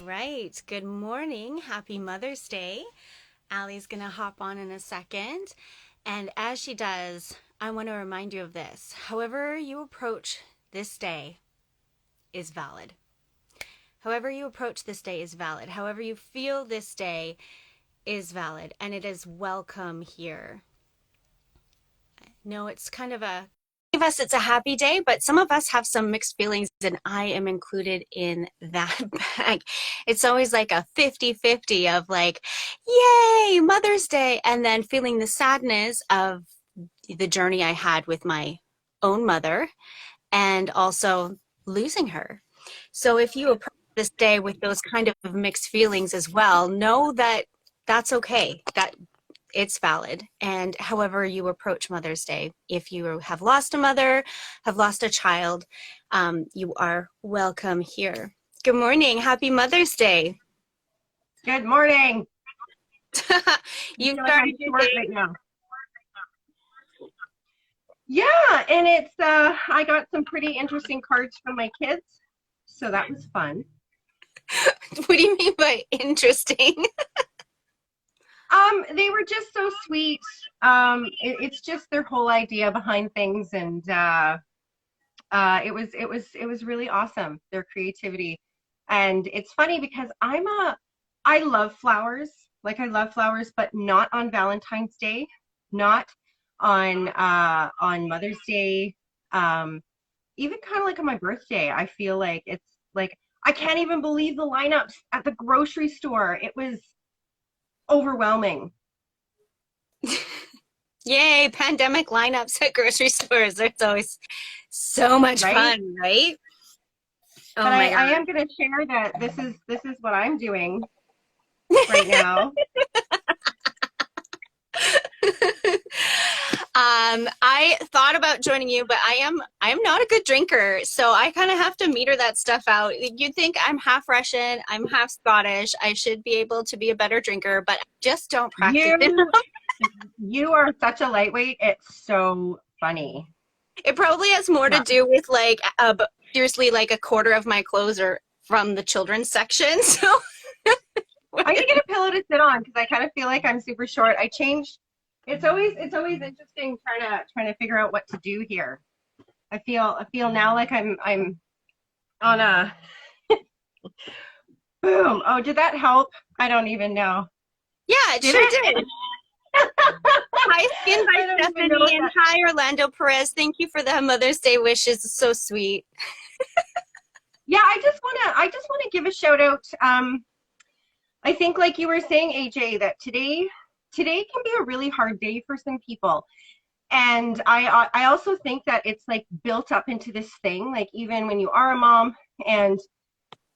Right. Good morning. Happy Mother's Day. Allie's going to hop on in a second. And as she does, I want to remind you of this. However you approach this day is valid. However you approach this day is valid. However you feel this day is valid. And it is welcome here. No, it's kind of a of us it's a happy day, but some of us have some mixed feelings, and I am included in that bag. It's always like a 50-50 of like, yay, Mother's Day, and then feeling the sadness of the journey I had with my own mother and also losing her. So if you approach this day with those kind of mixed feelings as well, know that that's okay. That it's valid. And however you approach Mother's Day, if you have lost a mother, have lost a child, you are welcome here. Good morning. Happy Mother's Day. Good morning. You feel like I'm started your smart day. right now. Yeah, and it's I got some pretty interesting cards from my kids, so that was fun. What do you mean by interesting? They were just so sweet. It's just their whole idea behind things, and it was really awesome. Their creativity, and it's funny because I love flowers. Like I love flowers, but not on Valentine's Day, not on Mother's Day. Even kind of like on my birthday, I feel like it's like I can't even believe the lineups at the grocery store. It was overwhelming. Yay, pandemic lineups at grocery stores. It's always so much Right? fun, right? Oh But my I God. am going to share that this is what I'm doing right now. I thought about joining you, but I am not a good drinker, so I kind of have to meter that stuff out. You'd think I'm half Russian, I'm half Scottish. I should be able to be a better drinker, but I just don't practice it. You you are such a lightweight. It's so funny. It probably has more to Yeah. do with like seriously like a quarter of my clothes are from the children's section. So I need to get a pillow to sit on because I kind of feel like I'm super short. I changed. It's always interesting trying to figure out what to do here. I feel now like I'm on a boom. Oh, did that help? I don't even know. yeah, it Did sure it? did. Hi, Skin by I don't even know what Stephanie, and that. hi, Orlando Perez. Thank you for the Mother's Day wishes. It's so sweet. Yeah, I just wanna give a shout out. I think like you were saying, AJ, that today can be a really hard day for some people. And I also think that it's like built up into this thing, like even when you are a mom and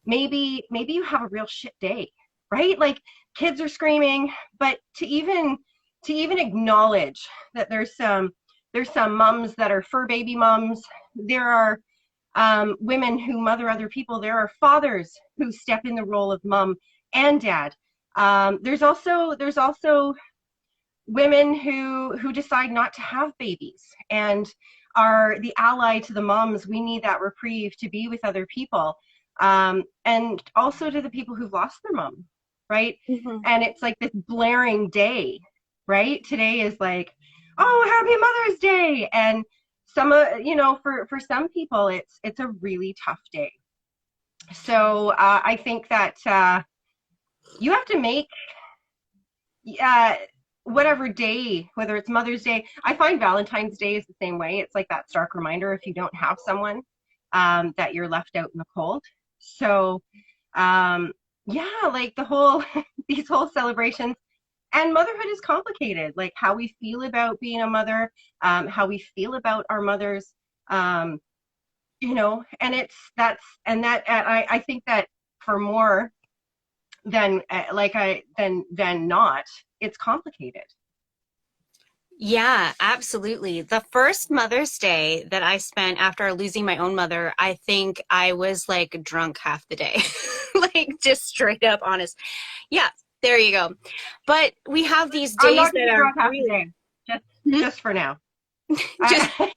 maybe you have a real shit day, right? Like kids are screaming, but to even acknowledge that there's some moms that are fur baby moms. There are women who mother other people. There are fathers who step in the role of mom and dad. There's also women who decide not to have babies and are the ally to the moms. We need that reprieve to be with other people, and also to the people who've lost their mom, right? Mhm. And it's like this blaring day, right? Today is like, oh, happy Mother's Day, and for some people it's a really tough day. So I think that you have to make uh, whatever day, whether it's Mother's Day. I find Valentine's Day is the same way. It's like that stark reminder if you don't have someone, that you're left out in the cold. So, um, yeah, like the whole, these whole celebrations. And motherhood is complicated, like how we feel about being a mother, how we feel about our mothers, um, and I think that for more than not, it's complicated. Yeah, absolutely. The first Mother's Day that I spent after losing my own mother, I think I was like drunk half the day. Like just straight up honest. Yeah, there you go. But we have these I'm days not gonna that be are drunk half the really day. Just Hmm? just for now. just I,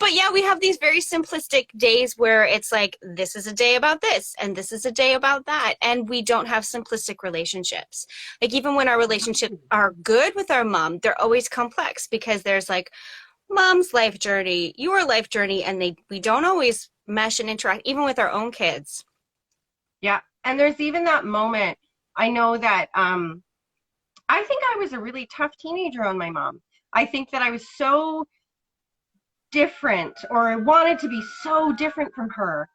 But yeah, we have these very simplistic days where it's like, this is a day about this and this is a day about that. And we don't have simplistic relationships. Like even when our relationships are good with our mom, they're always complex because there's like mom's life journey, your life journey, and we don't always mesh and interact even with our own kids. Yeah. And there's even that moment. I know that I think I was a really tough teenager on my mom. I think that I was so different, or I wanted to be so different from her,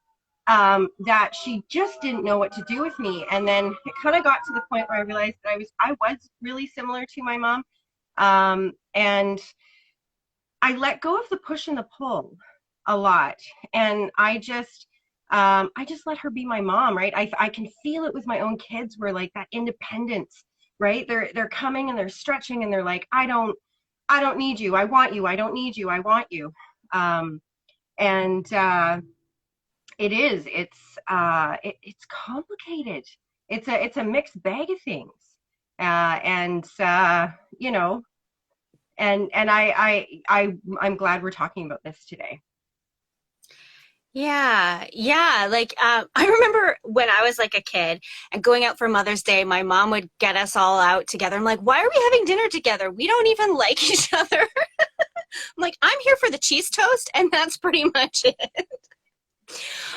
that she just didn't know what to do with me. And then it kind of got to the point where I realized that I was really similar to my mom. And I let go of the push and the pull a lot. And I just let her be my mom, right? I can feel it with my own kids where like that independence, right? They're coming and they're stretching and they're like, I don't need you. I want you. I don't need you. I want you. Um, and it's complicated. It's a mixed bag of things. And you know, I'm glad we're talking about this today. Yeah, yeah. Like, I remember when I was like a kid and going out for Mother's Day, my mom would get us all out together. I'm like, why are we having dinner together? We don't even like each other. I'm like, I'm here for the cheese toast, and that's pretty much it.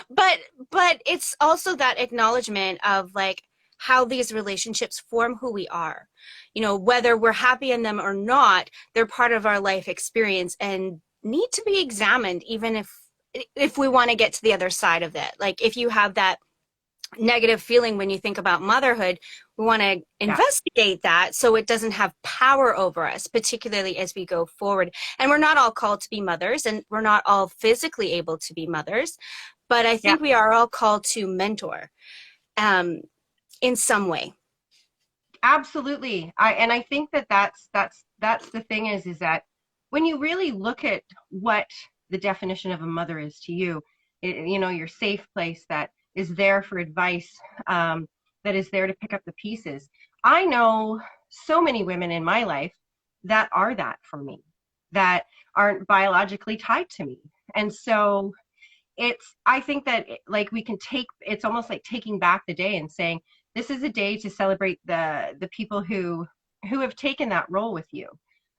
But but it's also that acknowledgement of like how these relationships form who we are. You know, whether we're happy in them or not, they're part of our life experience and need to be examined, even if we want to get to the other side of it. Like if you have that negative feeling when you think about motherhood, we want to Yeah, investigate that so it doesn't have power over us, particularly as we go forward. And we're not all called to be mothers, and we're not all physically able to be mothers, but I yeah, think we are all called to mentor um, in some way. absolutely. I think that that's the thing is that when you really look at what the definition of a mother is to you, you know, your safe place that is there for advice, that is there to pick up the pieces. I know so many women in my life that are that for me, that aren't biologically tied to me. And so I think that like we can take, it's almost like taking back the day and saying, this is a day to celebrate the people who have taken that role with you,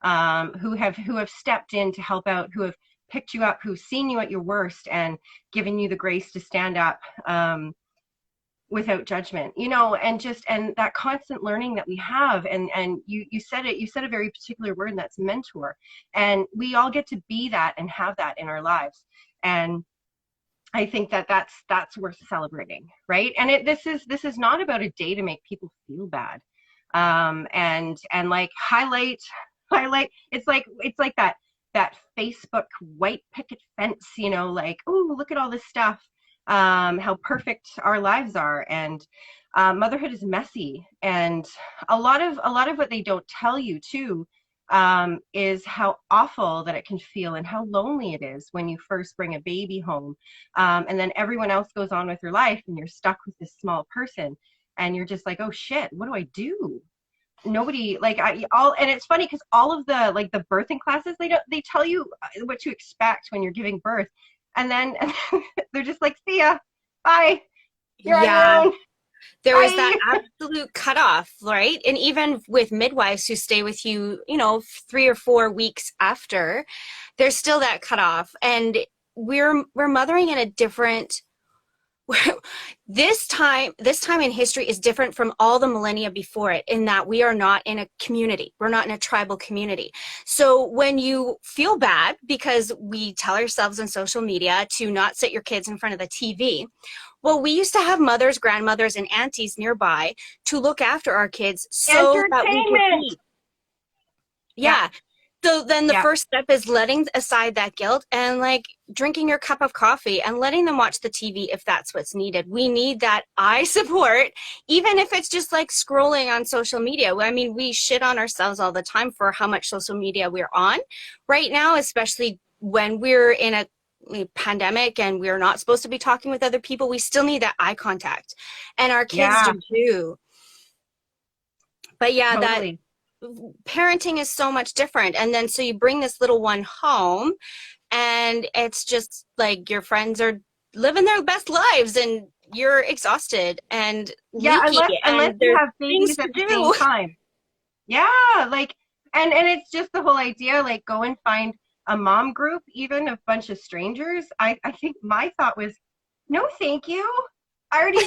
who have stepped in to help out, who have picked you up, who've seen you at your worst and given you the grace to stand up, without judgment, you know, and that constant learning that we have. And you said it, you said a very particular word, and that's mentor. And we all get to be that and have that in our lives. And I think that that's worth celebrating, right? And this is not about a day to make people feel bad, and like highlight. It's like that Facebook white picket fence, you know, like, oh, look at all this stuff, how perfect our lives are, and motherhood is messy, and a lot of what they don't tell you too, is how awful that it can feel and how lonely it is when you first bring a baby home, and then everyone else goes on with their life and you're stuck with this small person, and you're just like, oh shit, what do I do? Nobody, like, I all and it's funny because all of the like the birthing classes, they tell you what to expect when you're giving birth, and then they're just like, see ya, bye, you're on your Yeah, own, there was that bye. absolute cutoff, right? And even with midwives who stay with you, you know, 3 or 4 weeks after, there's still that cutoff. And we're mothering in a different this time in history is different from all the millennia before it, in that we are not in a community, we're not in a tribal community. So when you feel bad because we tell ourselves on social media to not sit your kids in front of the TV, well, we used to have mothers, grandmothers, and aunties nearby to look after our kids so that we could Entertainment. eat. Yeah, Yeah. So then the yeah, first step is letting aside that guilt and like drinking your cup of coffee and letting them watch the TV if that's what's needed. We need that eye support, even if it's just like scrolling on social media. I mean, we shit on ourselves all the time for how much social media we're on right now, especially when we're in a pandemic and we're not supposed to be talking with other people. We still need that eye contact, and our kids yeah, do too. But yeah, that totally. parenting is so much different. And then so you bring this little one home and it's just like your friends are living their best lives and you're exhausted and Yeah, leaky unless and you there's have things babies to at the same do. time. Yeah, like, and it's just the whole idea, like, go and find a mom group, even a bunch of strangers. I think my thought was, no, thank you. I already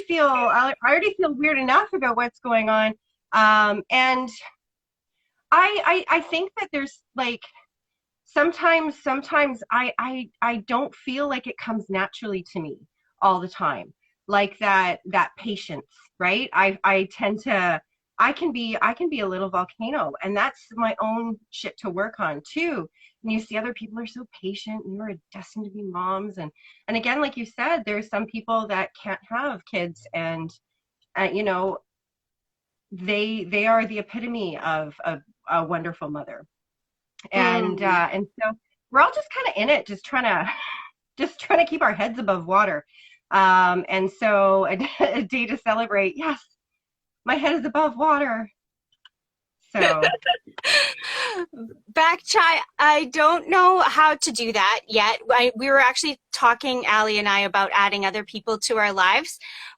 feel weird enough about what's going on. And I think that there's like sometimes I don't feel like it comes naturally to me all the time, like that patience, right? I tend to, I can be a little volcano, and that's my own shit to work on too. And you see other people are so patient and you're destined to be moms, and again, like you said, there's some people that can't have kids, and you know, they are the epitome of a wonderful mother. Mm. And so we're all just kind of in it, just trying to keep our heads above water. And so a day to celebrate. Yes, my head is above water. So Back chai, I don't know how to do that yet. We were actually talking, Allie and I, about adding other people to our lives,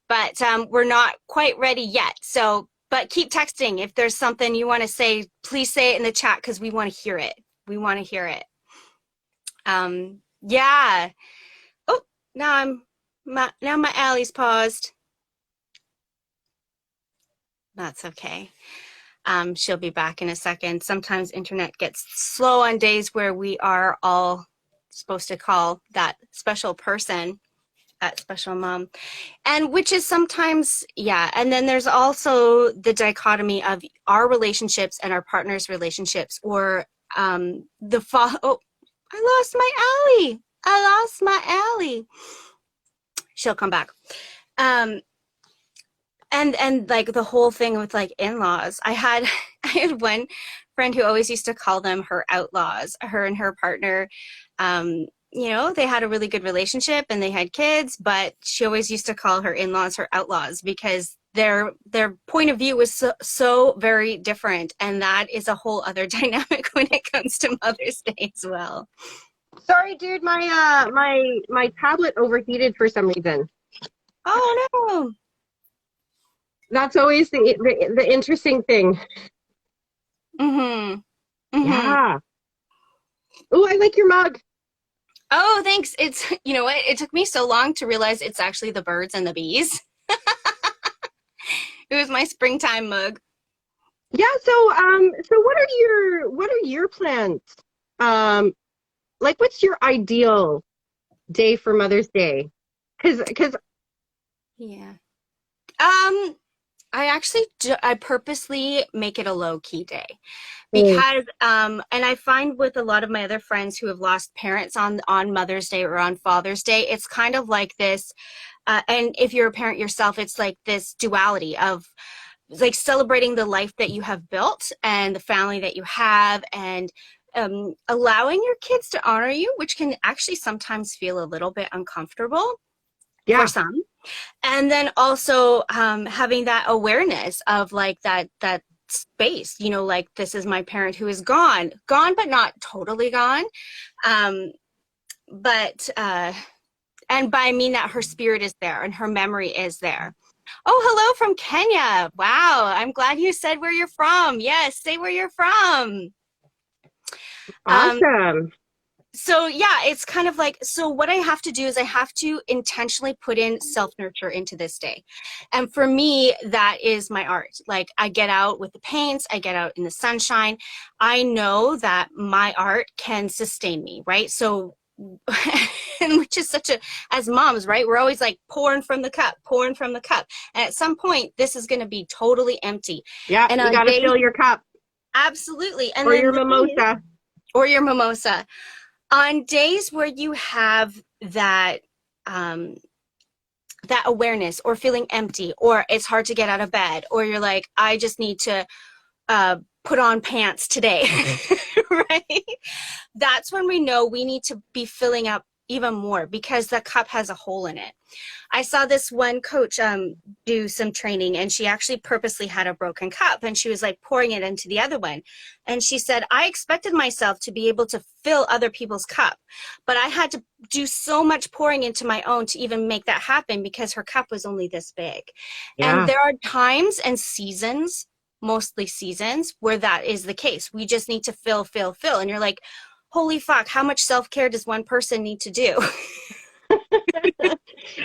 but we're not quite ready yet. So, but keep texting. If there's something you want to say, please say it in the chat because we want to hear it. We want to hear it. Yeah. Oh, now my Allie's paused. That's okay. She'll be back in a second. Sometimes internet gets slow on days where we are all supposed to call that special person, that special mom, and which is sometimes, yeah. And then there's also the dichotomy of our relationships and our partner's relationships, or oh, I lost my Allie. I lost my Allie. She'll come back. And like the whole thing with like in-laws, I had one friend who always used to call them her outlaws. Her and her partner, they had a really good relationship and they had kids, but she always used to call her in-laws her outlaws because their point of view was so very different, and that is a whole other dynamic when it comes to Mother's Day as well. sorry, dude, my tablet overheated for some reason. Oh no. That's always the interesting thing. Mm-hmm. Mm-hmm. Yeah. Oh, I like your mug. Oh, thanks. It's, you know what? It took me so long to realize it's actually the birds and the bees. It was my springtime mug. Yeah, so what are your plans? Like, what's your ideal day for Mother's Day? Because Yeah. I purposely make it a low key day because and I find with a lot of my other friends who have lost parents on Mother's Day or on Father's Day, it's kind of like this and if you're a parent yourself, it's like this duality of like celebrating the life that you have built and the family that you have, and allowing your kids to honor you, which can actually sometimes feel a little bit uncomfortable for yeah, some. And then also having that awareness of like that space, like this is my parent who is gone but not totally gone, but and by I mean that her spirit is there and her memory is there. Oh, hello from Kenya. Wow, I'm glad you said where you're from. Yes, say where you're from. um awesome. so yeah, it's kind of like, so what I have to do is I have to intentionally put in self-nurture into this day. And for me, that is my art. Like I get out with the paints, I get out in the sunshine. I know that my art can sustain me, right? So and which is such a, as moms, right, we're always like pouring from the cup, and at some point this is going to be totally empty. Yeah, And you on got to days, fill your cup absolutely. And or then your the thing is, mimosa. or your mimosa, on days where you have that that awareness or feeling empty, or it's hard to get out of bed, or you're like, I just need to put on pants today, right? That's when we know we need to be filling up even more because the cup has a hole in it. I saw this one coach do some training, and she actually purposely had a broken cup, and she was like pouring it into the other one. And she said, I expected myself to be able to fill other people's cup, but I had to do so much pouring into my own to even make that happen because her cup was only this big. And Yeah. there are times and seasons, mostly seasons, where that is the case. We just need to fill, fill, fill. And you're like, holy fuck, how much self-care does one person need to do?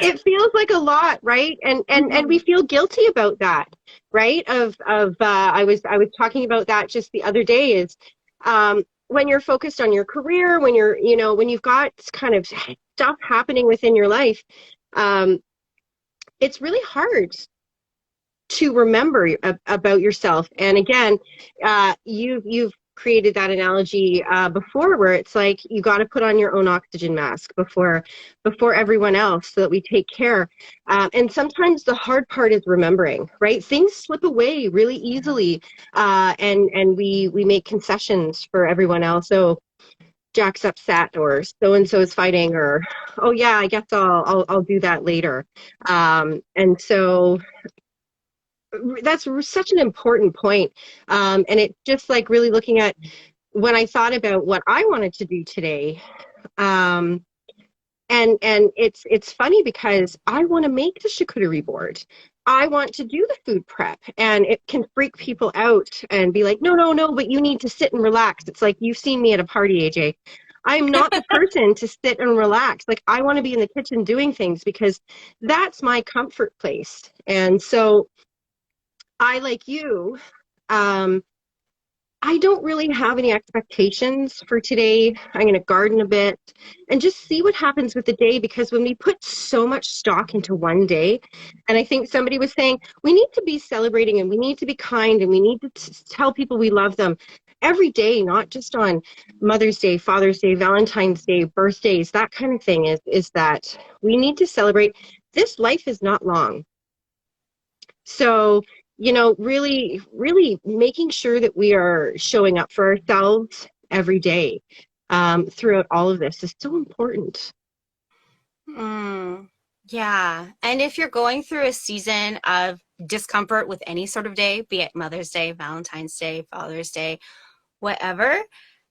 It feels like a lot, right? And we Mhm. feel guilty about that, right? I was talking about that just the other day is when you're focused on your career, when you're, when you've got kind of stuff happening within your life, um, it's really hard to remember about yourself. And again, you've created that analogy before, where it's like you got to put on your own oxygen mask before everyone else, so that we take care. And sometimes the hard part is remembering, right? Things slip away really easily, and we make concessions for everyone else. So Jack's upset, or so and so is fighting, or oh yeah, I guess I'll do that later. And so that's such an important point. And it's just like really looking at when I thought about what I wanted to do today. Um, and it's funny because I want to make the charcuterie board. I want to do the food prep, and it can freak people out and be like, no, no, no, but you need to sit and relax. It's like, you've seen me at a party, AJ. I'm not the person to sit and relax. Like, I want to be in the kitchen doing things because that's my comfort place. And so I, like you, um, I don't really have any expectations for today. I'm going to garden a bit and just see what happens with the day, because when we put so much stock into one day, and I think somebody was saying, we need to be celebrating and we need to be kind and we need to tell people we love them every day, not just on Mother's Day, Father's Day, Valentine's Day, birthdays, that kind of thing, is that we need to celebrate. This life is not long. So, really, really making sure that we are showing up for ourselves every day, throughout all of this is so important. Mm, yeah. And if you're going through a season of discomfort with any sort of day, be it Mother's Day, Valentine's Day, Father's Day, whatever,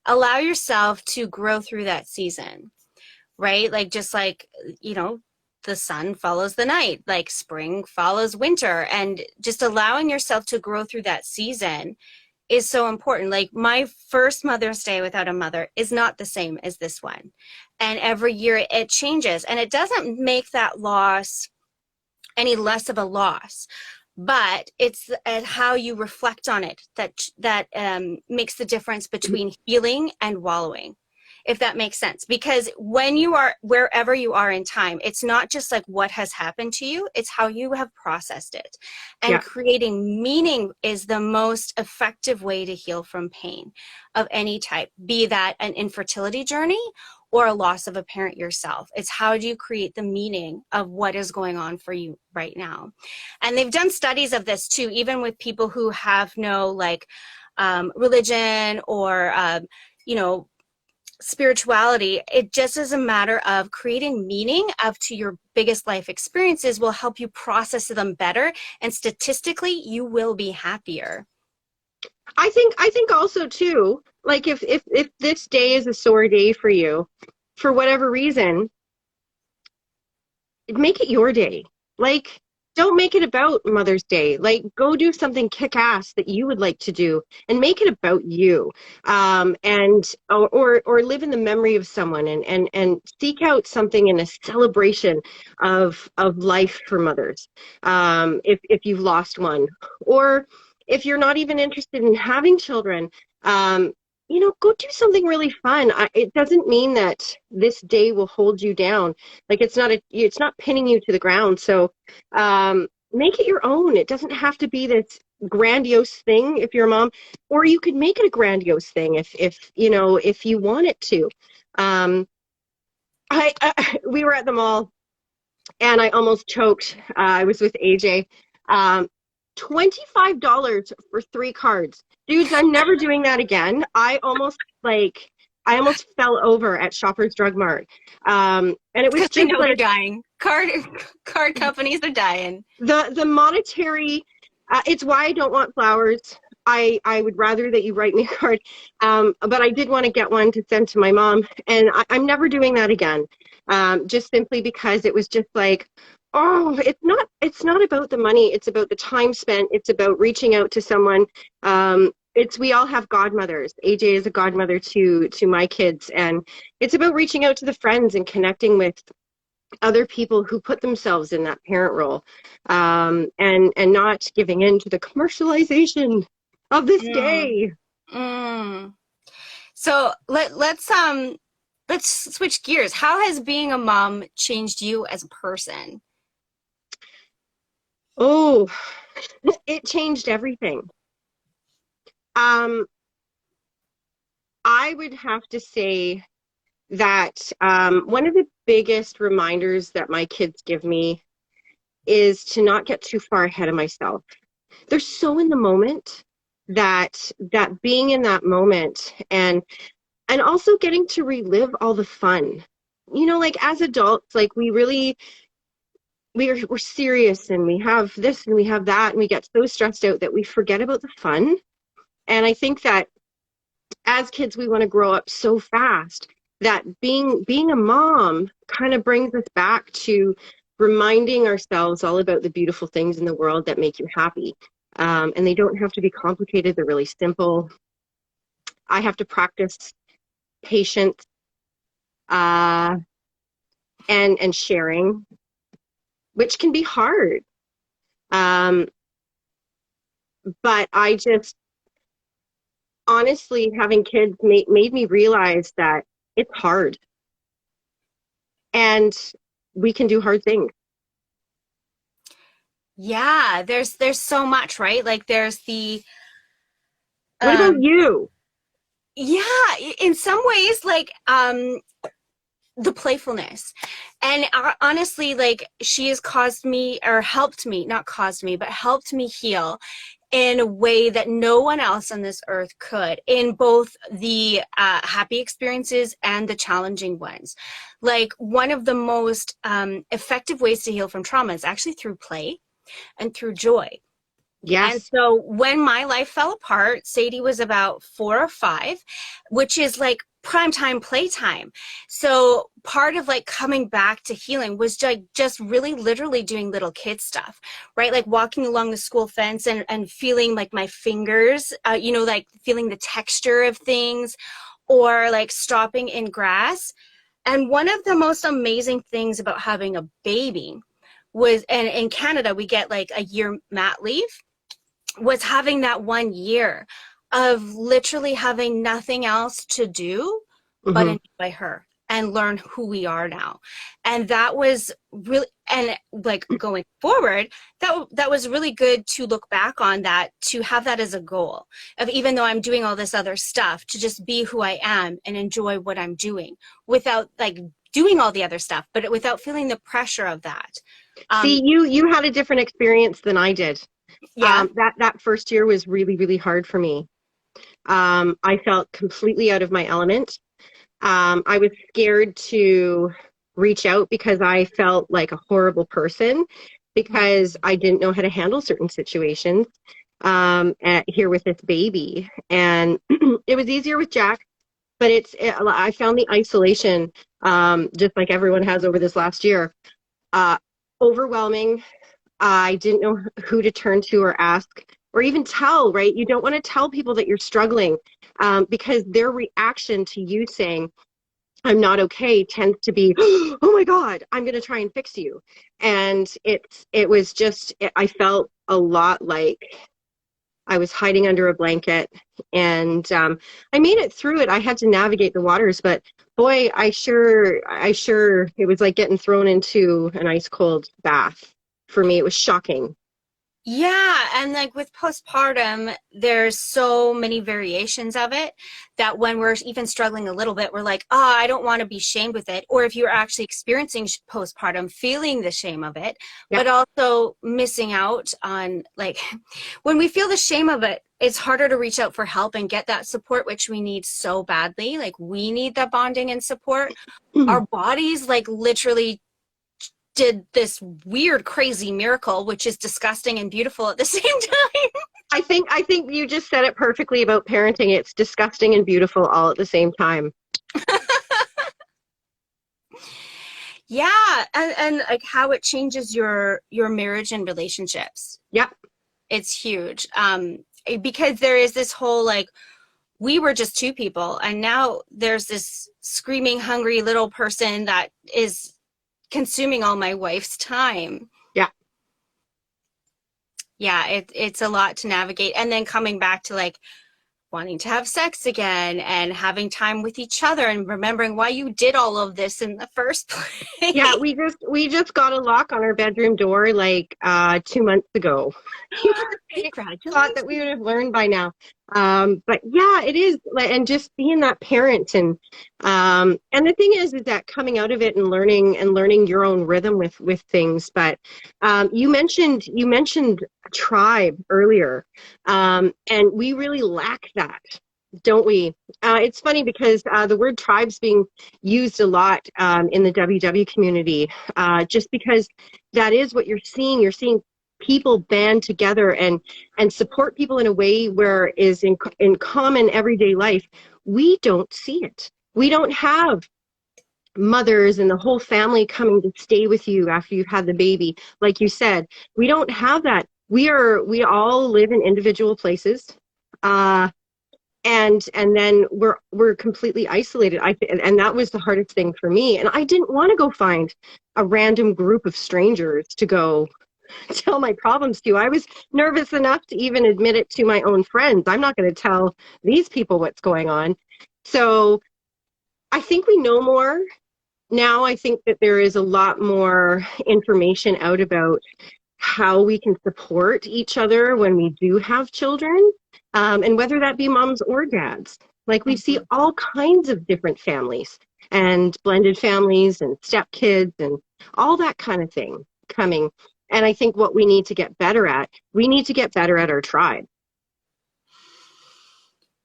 allow yourself to grow through that season, right? Like, just like, you know, the sun follows the night, like spring follows winter, and just allowing yourself to grow through that season is so important. Like, my first Mother's Day without a mother is not the same as this one. And every year it changes, and it doesn't make that loss any less of a loss, but it's how you reflect on it that makes the difference between healing and wallowing, if that makes sense. Because when you are wherever you are in time, it's not just like what has happened to you, it's how you have processed it. And Yeah. creating meaning is the most effective way to heal from pain of any type, be that an infertility journey or a loss of a parent yourself. It's how do you create the meaning of what is going on for you right now. And they've done studies of this too, even with people who have no like religion or you know, spirituality. It just is a matter of creating meaning of to your biggest life experiences will help you process them better, and statistically you will be happier. I think also too, like if this day is a sore day for you, for whatever reason, make it your day. Like, don't make it about Mother's Day. Like, go do something kick ass that you would like to do and make it about you. And or live in the memory of someone, and seek out something in a celebration of life for mothers. If you've lost one, or if you're not even interested in having children, go do something really fun. It doesn't mean that this day will hold you down. Like, it's not pinning you to the ground. So make it your own. It doesn't have to be this grandiose thing if you're a mom, or you could make it a grandiose thing if you want it to. Um, we were at the mall and I almost choked. I was with AJ. Um, $25 for 3 cards. Dudes, I'm never doing that again. I almost like I almost fell over at Shoppers Drug Mart. And it was Because they just know they're like dying. Card companies are dying. the monetary, it's why I don't want flowers. I would rather that you write me a card. But I did want to get one to send to my mom, and I'm never doing that again. Just simply because it was just like, oh, it's not about the money. It's about the time spent. It's about reaching out to someone. We all have godmothers. AJ is a godmother to my kids, and it's about reaching out to the friends and connecting with other people who put themselves in that parent role, and not giving in to the commercialization of this Mm, day. mm. So let's switch gears. How has being a mom changed you as a person? Oh, it changed everything. Um, I would have to say that one of the biggest reminders that my kids give me is to not get too far ahead of myself. They're so in the moment that being in that moment, and also getting to relive all the fun. Like as adults, like we're serious, and we have this and we have that, and we get so stressed out that we forget about the fun. And I think that as kids we want to grow up so fast that being a mom kind of brings us back to reminding ourselves all about the beautiful things in the world that make you happy. And they don't have to be complicated, they're really simple. I have to practice patience, uh, and sharing, which can be hard. Um, but I just honestly, having kids made me realize that it's hard, and we can do hard things. Yeah, there's so much, right? Like there's the What about um you? yeah, in some ways like the playfulness. And honestly, like she has caused me or helped me, not caused me, but helped me heal in a way that no one else on this earth could, in both the happy experiences and the challenging ones. Like one of the most effective ways to heal from trauma is actually through play and through joy. And Yes. so when my life fell apart, Sadie was about 4 or 5, which is like prime time playtime. So part of like coming back to healing was like just really literally doing little kid stuff, right? Like walking along the school fence and feeling like my fingers, like feeling the texture of things, or like stopping in grass. And one of the most amazing things about having a baby was, and in Canada, we get like a year mat leave, was having that 1 year of literally having nothing else to do but Hmm. enjoy her and learn who we are now. And that was really, and like going forward, that was really good to look back on that, to have that as a goal of, even though I'm doing all this other stuff, to just be who I am and enjoy what I'm doing without like doing all the other stuff, but without feeling the pressure of that. um See, you had a different experience than I did. yeah. That first year was really, really hard for me. I felt completely out of my element. I was scared to reach out because I felt like a horrible person because I didn't know how to handle certain situations, here with this baby. And it was easier with Jack, but I found the isolation, just like everyone has over this last year, uh, overwhelming. I didn't know who to turn to or ask or even tell, right? You don't want to tell people that you're struggling, because their reaction to you saying, I'm not okay, tends to be, oh my God, I'm going to try and fix you. And I felt a lot like I was hiding under a blanket. And I made it through it. I had to navigate the waters, but boy, it was like getting thrown into an ice cold bath. For me, it was shocking. Yeah, and like with postpartum, there's so many variations of it that when we're even struggling a little bit, we're like, oh, I don't want to be shamed with it. Or if you're actually experiencing postpartum, feeling the shame of it, Yep. but also missing out on like when we feel the shame of it, it's harder to reach out for help and get that support, which we need so badly. Like, we need the bonding and support. Our bodies like literally did this weird, crazy miracle, which is disgusting and beautiful at the same time. I think you just said it perfectly about parenting. It's disgusting and beautiful all at the same time. Yeah, and like how it changes your marriage and relationships. Yep. It's huge. Because there is this whole like, we were just two people, and now there's this screaming, hungry little person that is consuming all my wife's time. Yeah. Yeah, it's a lot to navigate. And then coming back to like wanting to have sex again and having time with each other and remembering why you did all of this in the first place. Yeah, we just got a lock on our bedroom door like 2 months ago. Thought that we would have learned by now. But yeah, it is, and just being that parent, and the thing is that coming out of it and learning your own rhythm with things. But you mentioned a tribe earlier, and we really lack that, don't we? It's funny because the word tribe's being used a lot in the WW community, just because that is what you're seeing. You're seeing people band together and support people in a way where is in common everyday life. We don't see it. We don't have mothers and the whole family coming to stay with you after you've had the baby. Like you said, we don't have that. We all live in individual places. And then we're completely isolated. And that was the hardest thing for me. And I didn't want to go find a random group of strangers to go tell my problems to. I was nervous enough to even admit it to my own friends. I'm not going to tell these people what's going on. So I think we know more now. I think that there is a lot more information out about how we can support each other when we do have children, and whether that be moms or dads. Like, we see all kinds of different families and blended families and stepkids and all that kind of thing coming. And I think what we need to get better at our tribe.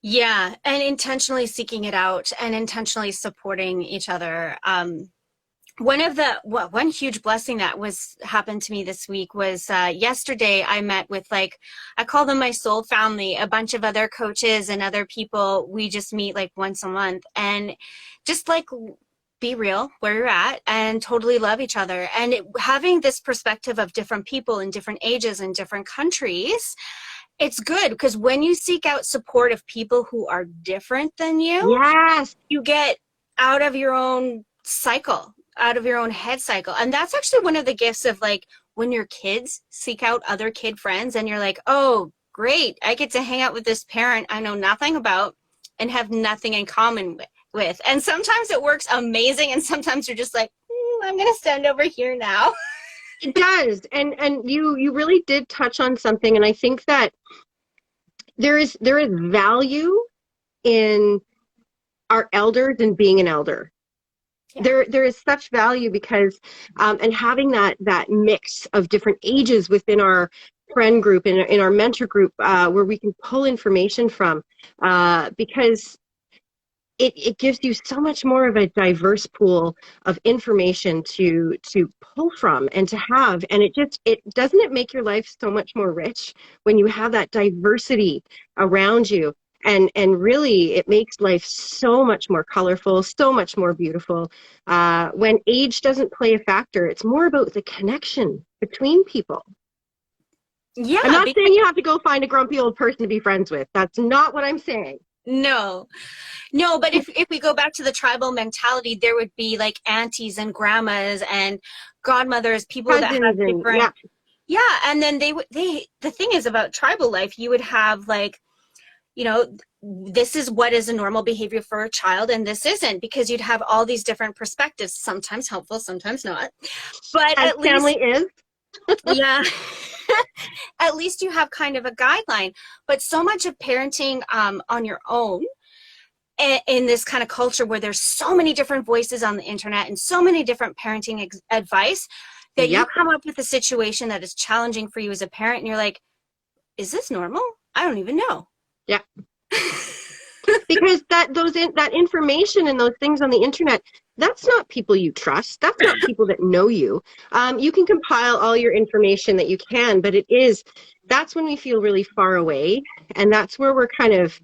Yeah, and intentionally seeking it out and intentionally supporting each other. One huge blessing that happened to me this week was yesterday I met with, like, I call them my soul family, a bunch of other coaches and other people. We just meet like once a month and just like be real where you're at and totally love each other. And having this perspective of different people in different ages and different countries, it's good because when you seek out support of people who are different than you, yes, you get out of your own cycle, out of your own head cycle. And that's actually one of the gifts of, like, when your kids seek out other kid friends and you're like, oh, great, I get to hang out with this parent I know nothing about and have nothing in common with. And sometimes it works amazing, and sometimes you're just like, I'm gonna stand over here now. It does. And you really did touch on something, and I think that there is value in our elders and being an elder. Yeah. There is such value because and having that mix of different ages within our friend group, in our mentor group, where we can pull information from, because it gives you so much more of a diverse pool of information to pull from and to have. And it make your life so much more rich when you have that diversity around you. And really, it makes life so much more colorful, so much more beautiful. When age doesn't play a factor, it's more about the connection between people. Yeah, I'm not saying you have to go find a grumpy old person to be friends with. That's not what I'm saying. No, but if we go back to the tribal mentality, there would be like aunties and grandmas and godmothers, people cousins, that have different, yeah. And then the thing is about tribal life, you would have, like, you know, this is what is a normal behavior for a child and this isn't, because you'd have all these different perspectives, sometimes helpful, sometimes not. But as at least family is. Yeah. At least you have kind of a guideline. But so much of parenting on your own in this kind of culture where there's so many different voices on the internet and so many different parenting advice that you come up with a situation that is challenging for you as a parent and you're like, is this normal? I don't even know. Yeah. Because that information and those things on the internet, that's not people you trust. That's not people that know you. You can compile all your information that you can, but that's when we feel really far away, and that's where we're kind of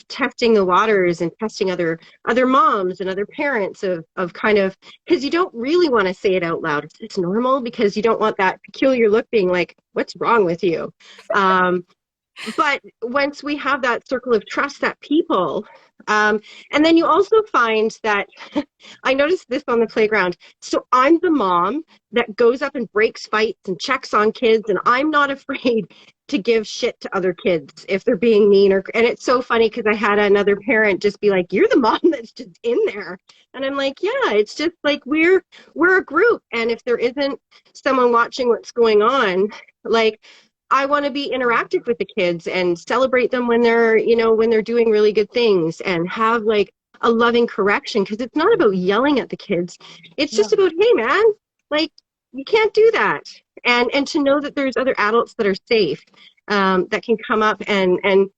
testing the waters and testing other moms and other parents of kind of, because you don't really want to say it out loud. It's normal, because you don't want that peculiar look being like, what's wrong with you? But once we have that circle of trust, that people, and then you also find that I noticed this on the playground. So I'm the mom that goes up and breaks fights and checks on kids, and I'm not afraid to give shit to other kids if they're being mean. And it's so funny because I had another parent just be like, "You're the mom that's just in there," and I'm like, "Yeah, it's just like we're a group, and if there isn't someone watching what's going on, like." I want to be interactive with the kids and celebrate them when they're doing really good things, and have like a loving correction, because it's not about yelling at the kids. It's just about, hey man, like, you can't do that. And to know that there's other adults that are safe, that can come up, and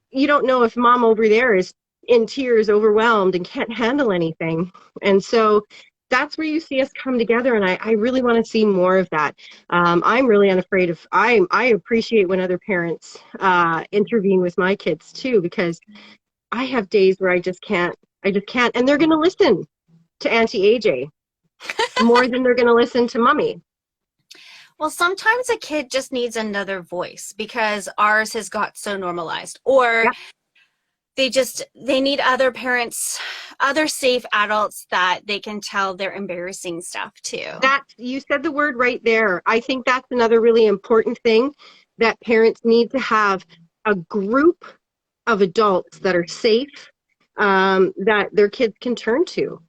you don't know if mom over there is in tears, overwhelmed, and can't handle anything. And so that's where you see us come together, and I really want to see more of that. I'm really unafraid of, I appreciate when other parents intervene with my kids too, because I have days where I just can't, and they're going to listen to Auntie AJ more than they're going to listen to Mommy. Well, sometimes a kid just needs another voice because ours has got so normalized, or Yeah. they need other parents, other safe adults that they can tell their embarrassing stuff to. That, you said the word right there. I think that's another really important thing, that parents need to have a group of adults that are safe, that their kids can turn to.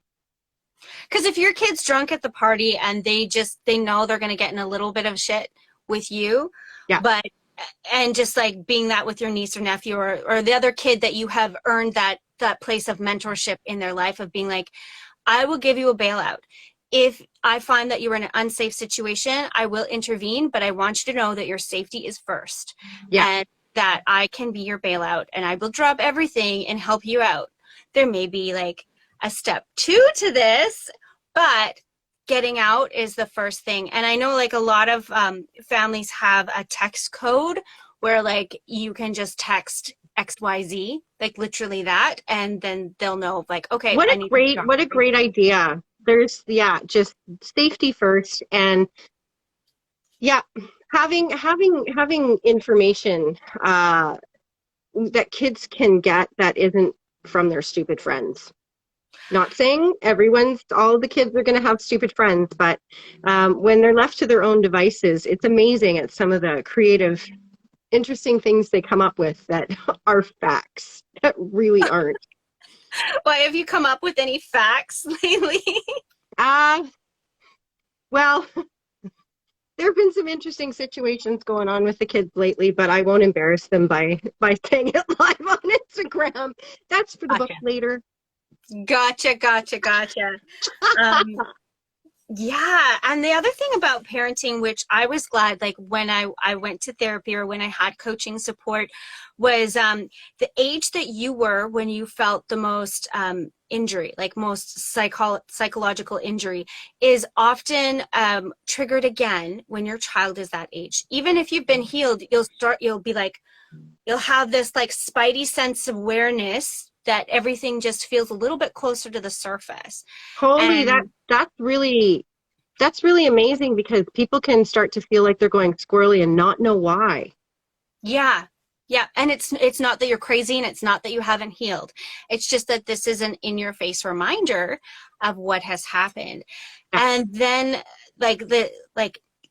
Because if your kid's drunk at the party and they know they're going to get in a little bit of shit with you, Yeah. and just like being that with your niece or nephew, or the other kid that you have earned that place of mentorship in their life, of being like, I will give you a bailout. If I find that you're in an unsafe situation, I will intervene, but I want you to know that your safety is first. Yeah. And that I can be your bailout, and I will drop everything and help you out. There may be like a step 2 to this, but getting out is the first thing. And I know like a lot of families have a text code where like you can just text XYZ, like literally that, and then they'll know like, okay, what a great idea. There's, just safety first, and having information that kids can get that isn't from their stupid friends. Not saying all the kids are going to have stupid friends, but when they're left to their own devices, it's amazing at some of the creative, interesting things they come up with that are facts that really aren't. Why, have you come up with any facts lately? Well, there have been some interesting situations going on with the kids lately, but I won't embarrass them by saying it live on Instagram. That's for the book later. Gotcha. Yeah. And the other thing about parenting, which I was glad, like when I went to therapy or when I had coaching support, was the age that you were when you felt the most injury, like most psychological injury, is often triggered again when your child is that age. Even if you've been healed, you'll be like, you'll have this like spidey sense of awareness that everything just feels a little bit closer to the surface. Holy, that's really amazing, because people can start to feel like they're going squirrely and not know why. Yeah. And it's not that you're crazy, and it's not that you haven't healed. It's just that this is an in-your-face reminder of what has happened. And then like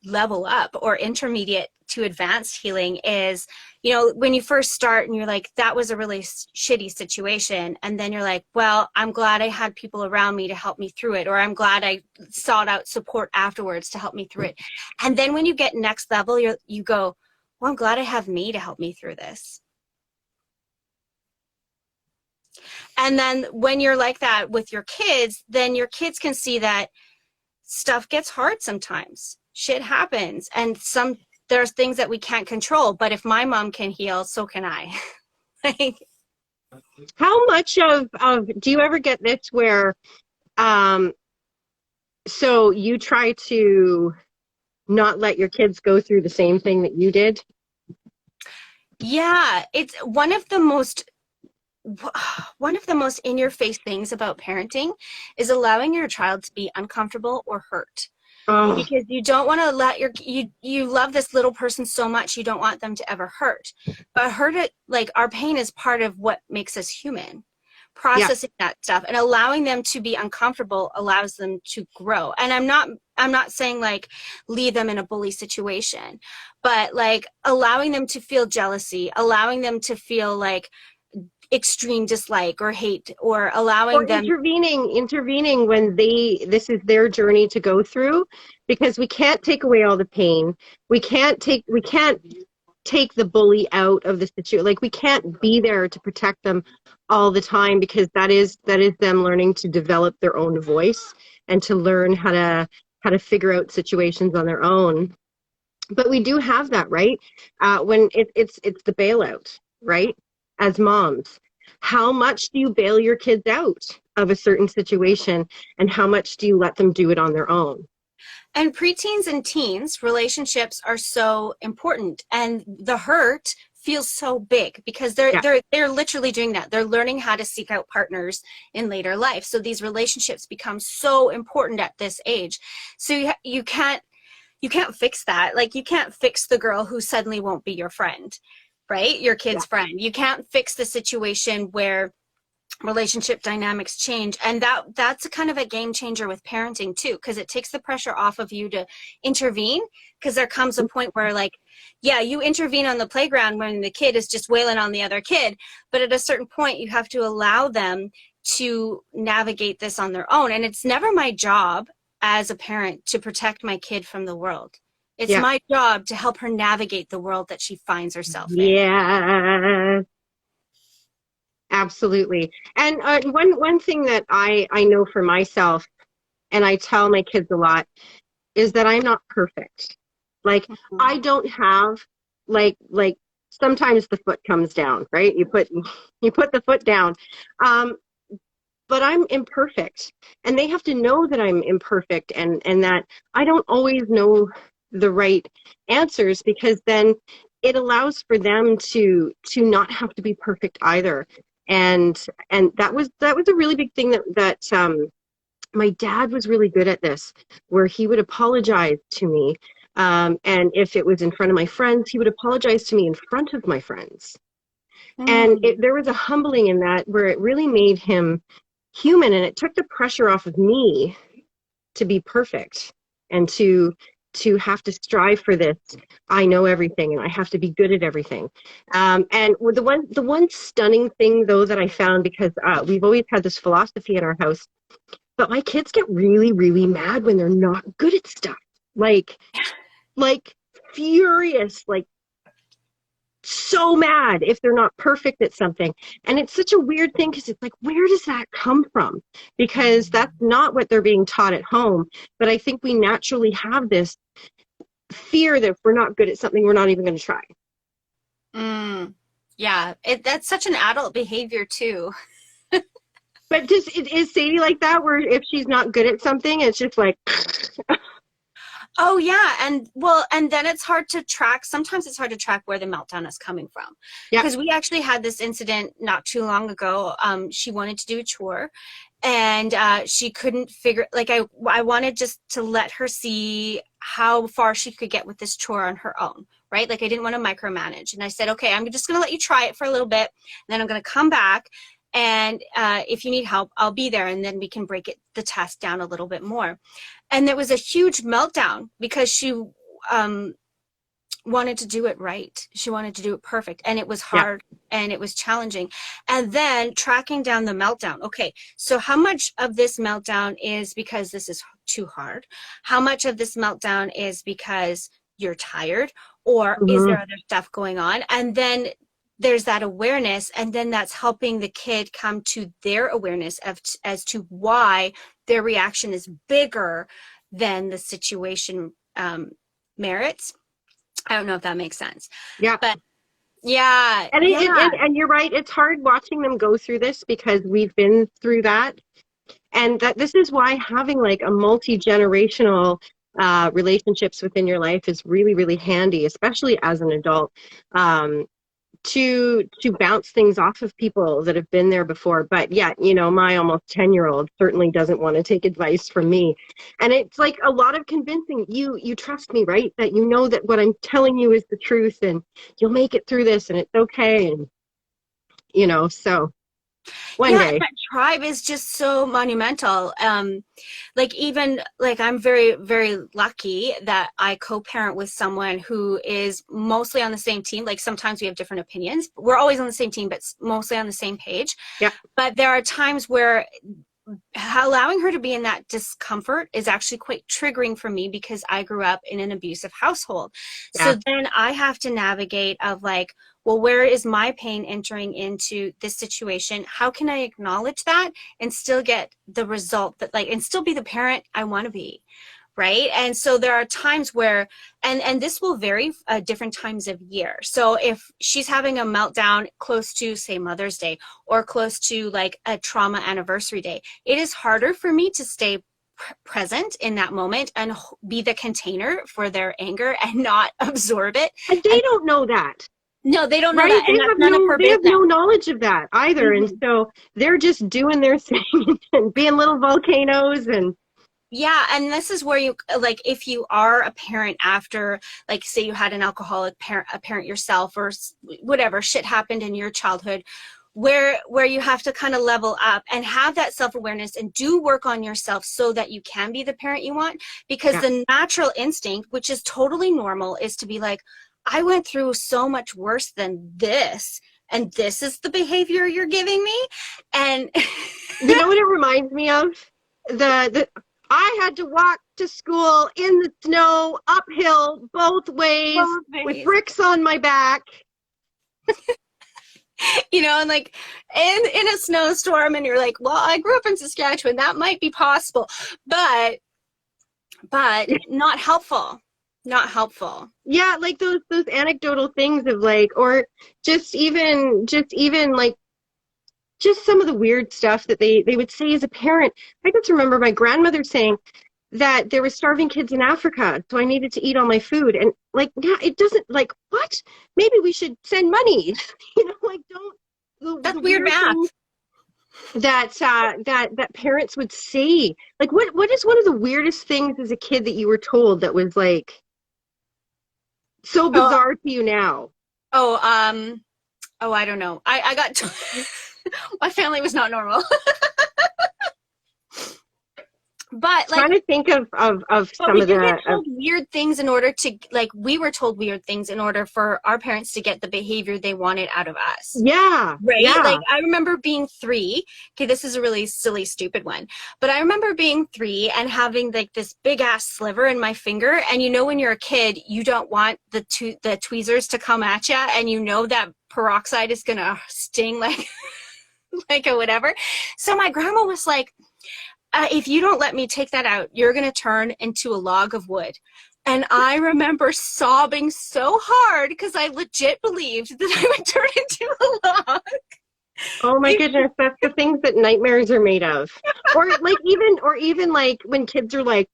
level up or intermediate to advanced healing is, when you first start and you're like, that was a really shitty situation. And then you're like, well, I'm glad I had people around me to help me through it. Or I'm glad I sought out support afterwards to help me through it. And then when you get next level, you go, well, I'm glad I have me to help me through this. And then when you're like that with your kids, then your kids can see that stuff gets hard sometimes. Shit happens. And there's things that we can't control, but if my mom can heal, so can I. Like, How much of do you ever get this where um so you try to not let your kids go through the same thing that you did? yeah, it's one of the most in your face things about parenting is allowing your child to be uncomfortable or hurt, Oh, because you don't want to let you love this little person so much you don't want them to ever hurt, but hurt it, like, our pain is part of what makes us human. yeah. Processing that stuff and allowing them to be uncomfortable allows them to grow. And I'm not saying like leave them in a bully situation, but like allowing them to feel jealousy, allowing them to feel like extreme dislike or hate, or Or allowing them. intervening when this is their journey to go through, because we can't take away all the pain. We can't take the bully out of the situation. Like, we can't be there to protect them all the time, because that is them learning to develop their own voice and to learn how to figure out situations on their own. But we do have that, right? When it's the bailout, right? As moms, how much do you bail your kids out of a certain situation, and how much do you let them do it on their own? And preteens and teens relationships are so important, and the hurt feels so big because they're Yeah. they're they're literally doing that. They're learning how to seek out partners in later life. So these relationships become so important at this age. So you can't fix that. Like, you can't fix the girl who suddenly won't be your friend, right? Your Yeah. kid's friend. You can't fix the situation where relationship dynamics change, and that's a kind of a game changer with parenting too, because it takes the pressure off of you to intervene, because there comes a point where, like, yeah, you intervene on the playground when the kid is just wailing on the other kid, but at a certain point you have to allow them to navigate this on their own. And it's never my job as a parent to protect my kid from the world. It's Yeah. my job to help her navigate the world that she finds herself in. Yeah. Absolutely. And one thing that I know for myself, and I tell my kids a lot, is that I'm not perfect. Like, Mhm. I don't have, like sometimes the foot comes down, right? You put the foot down. Um, but I'm imperfect, and they have to know that I'm imperfect, and that I don't always know the right answers, because then it allows for them to not have to be perfect either. And that was a really big thing that my dad was really good at this, where he would apologize to me, and if it was in front of my friends, he would apologize to me in front of my friends. And Mm. there was a humbling in that, where it really made him human, and it took the pressure off of me to be perfect, and to have to strive for this. I know everything, and I have to be good at everything. And the one stunning thing, though, that I found, because we've always had this philosophy in our house, but my kids get really, really mad when they're not good at stuff. Like, furious, like, so mad if they're not perfect at something. And it's such a weird thing, because it's like, where does that come from? Because that's not what they're being taught at home. But I think we naturally have this fear that if we're not good at something, we're not even going to try. Mm. Yeah, that's such an adult behavior too. But just, is Sadie like that, where if she's not good at something, it's just like, Oh yeah, and well, and then it's hard to track. Sometimes it's hard to track where the meltdown is coming from, yeah. because we actually had this incident not too long ago. She wanted to do a chore, and she couldn't figure. Like, I wanted just to let her see how far she could get with this chore on her own, right? Like, I didn't want to micromanage, and I said, okay, I'm just going to let you try it for a little bit, and then I'm going to come back. And if you need help, I'll be there, and then we can break the task down a little bit more. And there was a huge meltdown because she um, wanted to do it right. She wanted to do it perfect. And it was Yeah. hard and it was challenging. And then tracking down the meltdown. Okay, so how much of this meltdown is because this is too hard? How much of this meltdown is because you're tired? Or is there Hmm. other stuff going on? And then there's that awareness, and then that's helping the kid come to their awareness as to why their reaction is bigger than the situation merits. I don't know if that makes sense. Yeah. But yeah, And, yeah. and you're right. It's hard watching them go through this because we've been through that. And that this is why having like a multi-generational relationships within your life is really, really handy, especially as an adult. To bounce things off of people that have been there before. But yet, you know, my almost 10-year-old certainly doesn't want to take advice from me. And it's like a lot of convincing. You trust me, right? That you know that what I'm telling you is the truth and you'll make it through this and it's okay. And you know, so one Yeah, and day. that tribe is just so monumental. Like even like I'm very, very lucky that I co-parent with someone who is mostly on the same team. Like sometimes we have different opinions. We're always on the same team, but mostly on the same page. Yeah. But there are times where allowing her to be in that discomfort is actually quite triggering for me because I grew up in an abusive household. Yeah. So then I have to navigate of like, well, where is my pain entering into this situation? How can I acknowledge that and still get the result that like, and still be the parent I want to be? Right. And so there are times where, and this will vary different times of year. So if she's having a meltdown close to, say, Mother's Day or close to like a trauma anniversary day, it is harder for me to stay present in that moment and be the container for their anger and not absorb it. And they And don't know that. no, they don't know Right? that. And that's none of her They have business. no knowledge of that either. And Mhm. so they're just doing their thing and being little volcanoes and Yeah, and this is where you like if you are a parent after like say you had an alcoholic parent a parent yourself or whatever shit happened in your childhood where you have to kind of level up and have that self-awareness and do work on yourself so that you can be the parent you want because yeah. the natural instinct which is totally normal is to be like I went through so much worse than this and this is the behavior you're giving me and You know what it reminds me of? The I had to walk to school in the snow, uphill, both ways, both with ways. bricks on my back. You know, and like in a snowstorm, and you're like, well, I grew up in Saskatchewan, that might be possible, but not helpful, not helpful. Yeah, like those anecdotal things of like, or just even like just some of the weird stuff that they would say as a parent. I just remember my grandmother saying that there were starving kids in Africa, so I needed to eat all my food. And like, yeah, it doesn't like what? Maybe we should send money. You know, like don't the That's weird weird math. things that parents would say. Like what is one of the weirdest things as a kid that you were told that was like so Oh, bizarre to you now? oh, oh, I don't know. I got my family was not normal, but like Trying to think of but some we of did get the told weird things in order to, like, we were told weird things in order for our parents to get the behavior they wanted out of us. yeah, Right? Like, yeah. I remember being 3. Okay, this is a really silly, stupid one. But I remember being 3 and having, like, this big ass sliver in my finger. And you know, when you're a kid, you don't want the tweezers to come at you. And you know that peroxide is going to sting like, like a whatever. So my grandma was like, if you don't let me take that out, you're going to turn into a log of wood. And I remember sobbing so hard because I legit believed that I would turn into a log. Oh my goodness, that's the things that nightmares are made of. Or even like when kids are like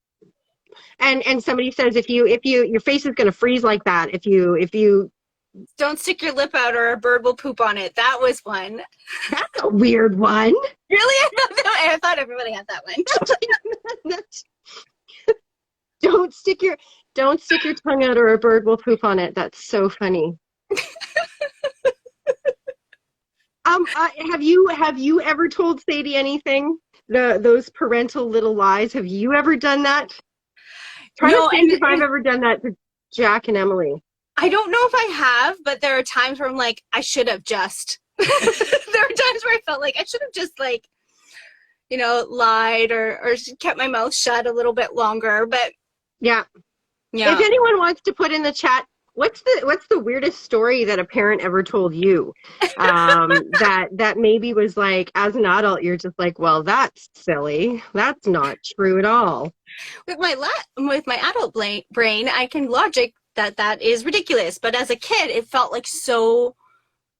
and somebody says if you your face is going to freeze like that if you Don't stick your lip out or a bird will poop on it. That was one. that's a weird one. Really? I thought everybody had that one. don't stick your don't stick your tongue out or a bird will poop on it. That's so funny. Have you ever told Sadie anything? Those parental little lies. Have you ever done that? Try to No, think if I've ever done that to Jack and Emily. I don't know if I have, but there are times where I'm like, I should have just. There are times where I felt like I should have just like, you know, lied or kept my mouth shut a little bit longer. But Yeah. yeah. If anyone wants to put in the chat, what's the weirdest story that a parent ever told you? That maybe was like as an adult you're just like, well, that's silly. That's not true at all. With my adult brain, I can logic that is ridiculous. But as a kid, it felt like so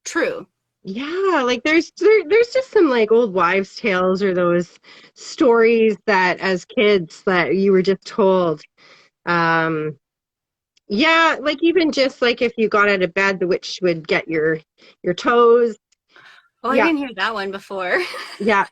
true. Yeah, like there's just some like old wives' tales or those stories that as kids that you were just told. Um, yeah, like even just like if you got out of bed, the witch would get your toes. Oh, I Yeah, didn't hear that one before. yeah.